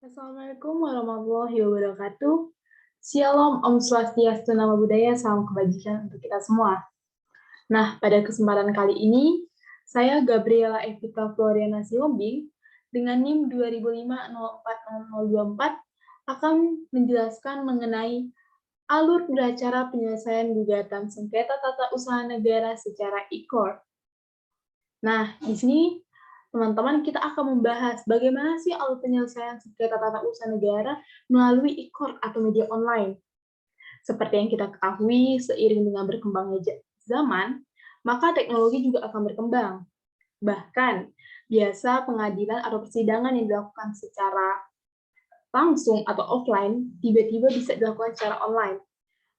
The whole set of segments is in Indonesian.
Assalamualaikum warahmatullahi wabarakatuh. Shalom, Om Swastiastu, Namo Buddhaya, salam kebajikan untuk kita semua. Nah, pada kesempatan kali ini, saya Gabriela Evita Floriana Sihombing dengan NIM 2005-040024 akan menjelaskan mengenai alur beracara penyelesaian gugatan sengketa tata usaha negara secara e-court. Nah, di sini teman-teman, kita akan membahas bagaimana sih alur penyelesaian sengketa tata usaha negara melalui e-court atau media online. Seperti yang kita ketahui, seiring dengan berkembangnya zaman, maka teknologi juga akan berkembang. Bahkan, biasa pengadilan atau persidangan yang dilakukan secara langsung atau offline, tiba-tiba bisa dilakukan secara online.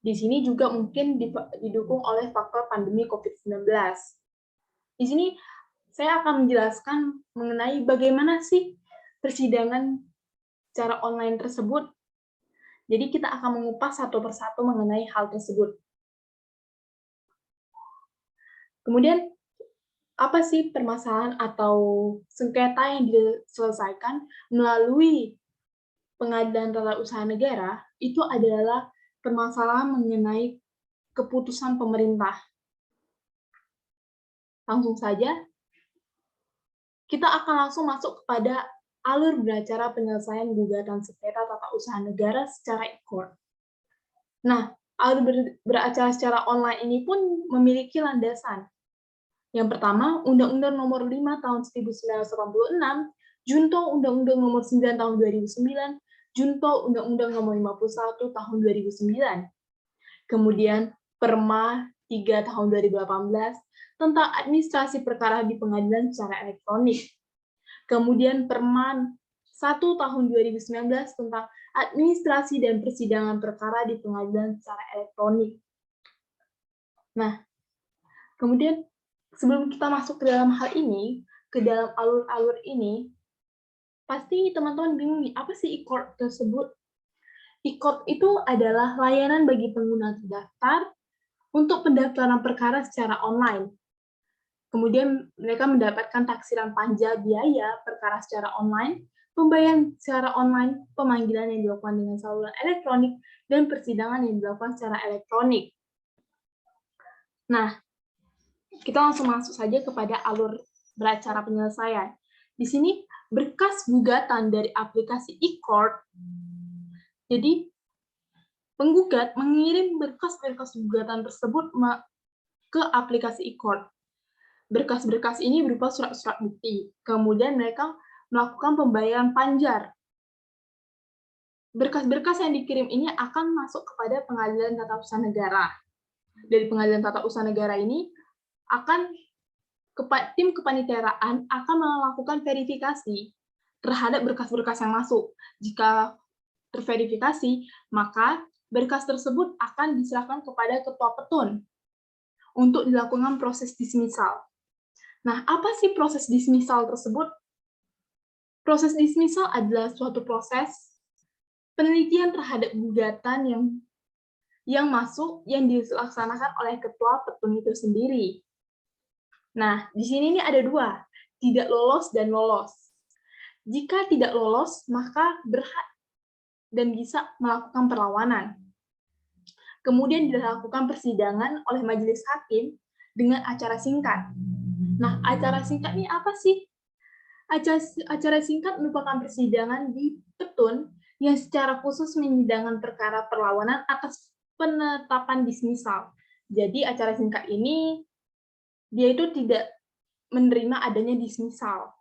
Di sini juga mungkin didukung oleh faktor pandemi COVID-19. Di sini saya akan menjelaskan mengenai bagaimana sih persidangan secara online tersebut. Jadi kita akan mengupas satu persatu mengenai hal tersebut. Kemudian, apa sih permasalahan atau sengketa yang diselesaikan melalui pengadilan tata usaha negara? Itu adalah permasalahan mengenai keputusan pemerintah. Langsung saja, kita akan langsung masuk kepada alur beracara penyelesaian gugatan sengketa tata usaha negara secara e-court. Nah, alur beracara secara online ini pun memiliki landasan. Yang pertama, Undang-Undang Nomor 5 Tahun 1986, Junto Undang-Undang Nomor 9 Tahun 2009, Junto Undang-Undang Nomor 51 Tahun 2009. Kemudian Perma 3 Tahun 2018 tentang administrasi perkara di pengadilan secara elektronik. Kemudian Perman 1 Tahun 2019 tentang administrasi dan persidangan perkara di pengadilan secara elektronik. Nah, kemudian sebelum kita masuk ke dalam hal ini, ke dalam alur-alur ini, pasti teman-teman bingung nih, apa sih e-court tersebut? E-court itu adalah layanan bagi pengguna terdaftar untuk pendaftaran perkara secara online. Kemudian mereka mendapatkan taksiran panja biaya perkara secara online, pembayaran secara online, pemanggilan yang dilakukan dengan saluran elektronik, dan persidangan yang dilakukan secara elektronik. Nah, kita langsung masuk saja kepada alur beracara penyelesaian. Di sini berkas gugatan dari aplikasi e-court. Jadi penggugat mengirim berkas-berkas gugatan tersebut ke aplikasi e-court. Berkas-berkas ini berupa surat-surat bukti. Kemudian mereka melakukan pembayaran panjar. Berkas-berkas yang dikirim ini akan masuk kepada Pengadilan Tata Usaha Negara. Dari Pengadilan Tata Usaha Negara ini akan tim kepanitiaan akan melakukan verifikasi terhadap berkas-berkas yang masuk. Jika terverifikasi, maka berkas tersebut akan diserahkan kepada Ketua Petun untuk dilakukan proses dismisal. Nah, apa sih proses dismisal tersebut? Proses dismisal adalah suatu proses penelitian terhadap gugatan yang masuk yang dilaksanakan oleh Ketua Petun itu sendiri. Nah, di sini ini ada dua, tidak lolos dan lolos. Jika tidak lolos, maka berhak dan bisa melakukan perlawanan. Kemudian dilakukan persidangan oleh majelis hakim dengan acara singkat. Nah, acara singkat ini apa sih? Acara singkat merupakan persidangan di Petun yang secara khusus menyidangkan perkara perlawanan atas penetapan dismisal. Jadi acara singkat ini dia itu tidak menerima adanya dismisal.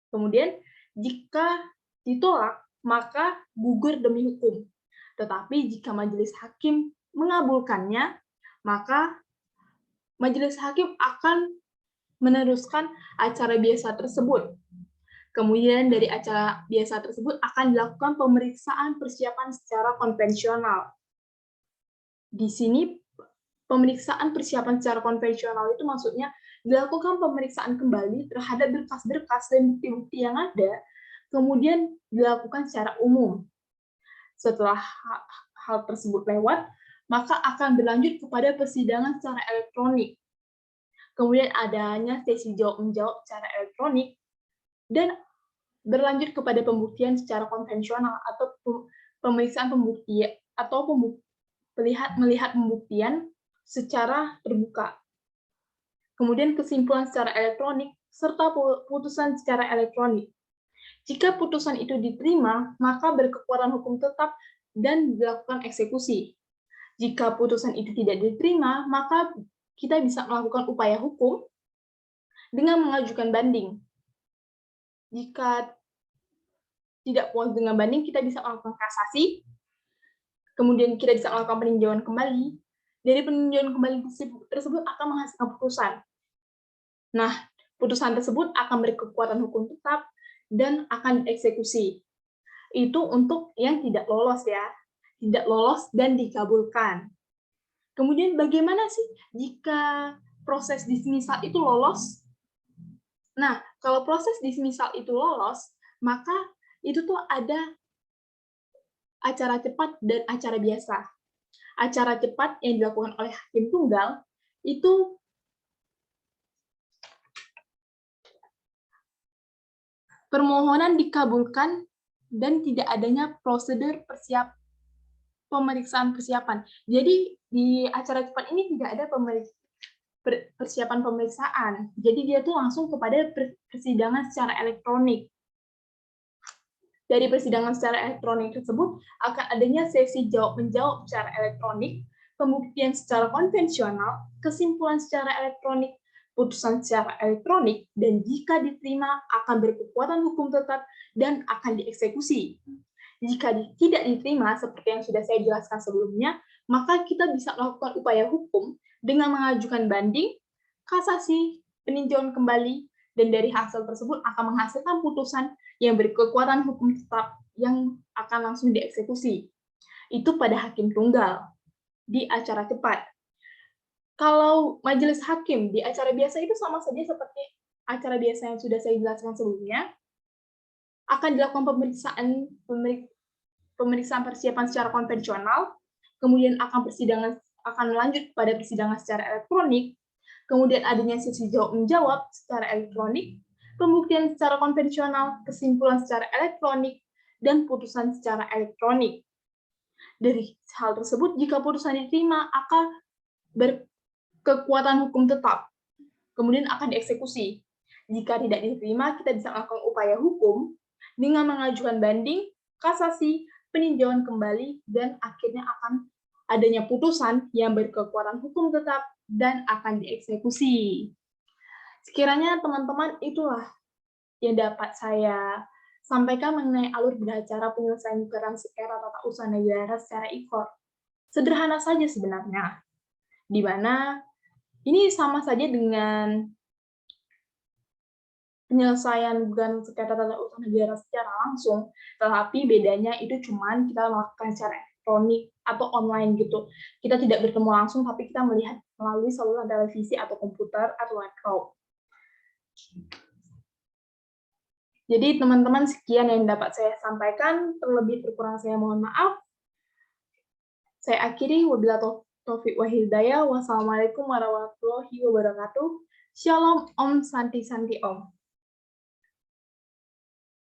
Kemudian jika ditolak, maka gugur demi hukum. Tetapi jika majelis hakim mengabulkannya, maka majelis hakim akan meneruskan acara biasa tersebut. Kemudian dari acara biasa tersebut akan dilakukan pemeriksaan persiapan secara konvensional. Di sini pemeriksaan persiapan secara konvensional itu maksudnya dilakukan pemeriksaan kembali terhadap berkas-berkas dan bukti-bukti yang ada, kemudian dilakukan secara umum. Setelah hal tersebut lewat, maka akan berlanjut kepada persidangan secara elektronik. Kemudian adanya sesi jawab-menjawab secara elektronik, dan berlanjut kepada pembuktian secara konvensional atau pemeriksaan pembuktian atau melihat pembuktian secara terbuka. Kemudian kesimpulan secara elektronik serta putusan secara elektronik. Jika putusan itu diterima, maka berkekuatan hukum tetap dan dilakukan eksekusi. Jika putusan itu tidak diterima, maka kita bisa melakukan upaya hukum dengan mengajukan banding. Jika tidak puas dengan banding, kita bisa melakukan kasasi, kemudian kita bisa melakukan peninjauan kembali. Dari peninjauan kembali tersebut akan menghasilkan putusan. Nah, putusan tersebut akan berkekuatan hukum tetap dan akan dieksekusi. Itu untuk yang tidak lolos ya, tidak lolos dan dikabulkan. Kemudian bagaimana sih jika proses dismisal itu lolos? Nah, kalau proses dismisal itu lolos, maka itu tuh ada acara cepat dan acara biasa. Acara cepat yang dilakukan oleh hakim tunggal itu permohonan dikabulkan dan tidak adanya prosedur pemeriksaan persiapan. Jadi di acara cepat ini tidak ada persiapan pemeriksaan. Jadi dia tuh langsung kepada persidangan secara elektronik. Dari persidangan secara elektronik tersebut akan adanya sesi jawab-menjawab secara elektronik, pembuktian secara konvensional, kesimpulan secara elektronik, putusan secara elektronik, dan jika diterima akan berkekuatan hukum tetap dan akan dieksekusi. Jika tidak diterima, seperti yang sudah saya jelaskan sebelumnya, maka kita bisa melakukan upaya hukum dengan mengajukan banding, kasasi, peninjauan kembali, dan dari hasil tersebut akan menghasilkan putusan yang berkekuatan hukum tetap yang akan langsung dieksekusi. Itu pada hakim tunggal di acara cepat. Kalau majelis hakim di acara biasa itu sama saja seperti acara biasa yang sudah saya jelaskan sebelumnya, akan dilakukan pemeriksaan persiapan secara konvensional, kemudian akan lanjut pada persidangan secara elektronik, kemudian adanya sesi jawab-menjawab secara elektronik, pembuktian secara konvensional, kesimpulan secara elektronik, dan putusan secara elektronik. Dari hal tersebut, jika putusan diterima, akan berkekuatan hukum tetap, kemudian akan dieksekusi. Jika tidak diterima, kita bisa melakukan upaya hukum dengan mengajukan banding, kasasi, peninjauan kembali, dan akhirnya akan adanya putusan yang berkekuatan hukum tetap dan akan dieksekusi. Sekiranya teman-teman itulah yang dapat saya sampaikan mengenai alur beracara penyelesaian gugatan sengketa tata usaha negara secara e-court. Sederhana saja sebenarnya, di mana ini sama saja dengan penyelesaian gugatan sengketa tata usaha negara secara langsung, tetapi bedanya itu cuman kita melakukan secara elektronik atau online gitu. Kita tidak bertemu langsung, tapi kita melihat melalui saluran televisi atau komputer atau laptop. Jadi teman-teman sekian yang dapat saya sampaikan, terlebih terkurang saya mohon maaf. Saya akhiri, wabillahi taufiq wa hidayah. Wassalamualaikum warahmatullahi wabarakatuh. Shalom, Om Santi Santi Om.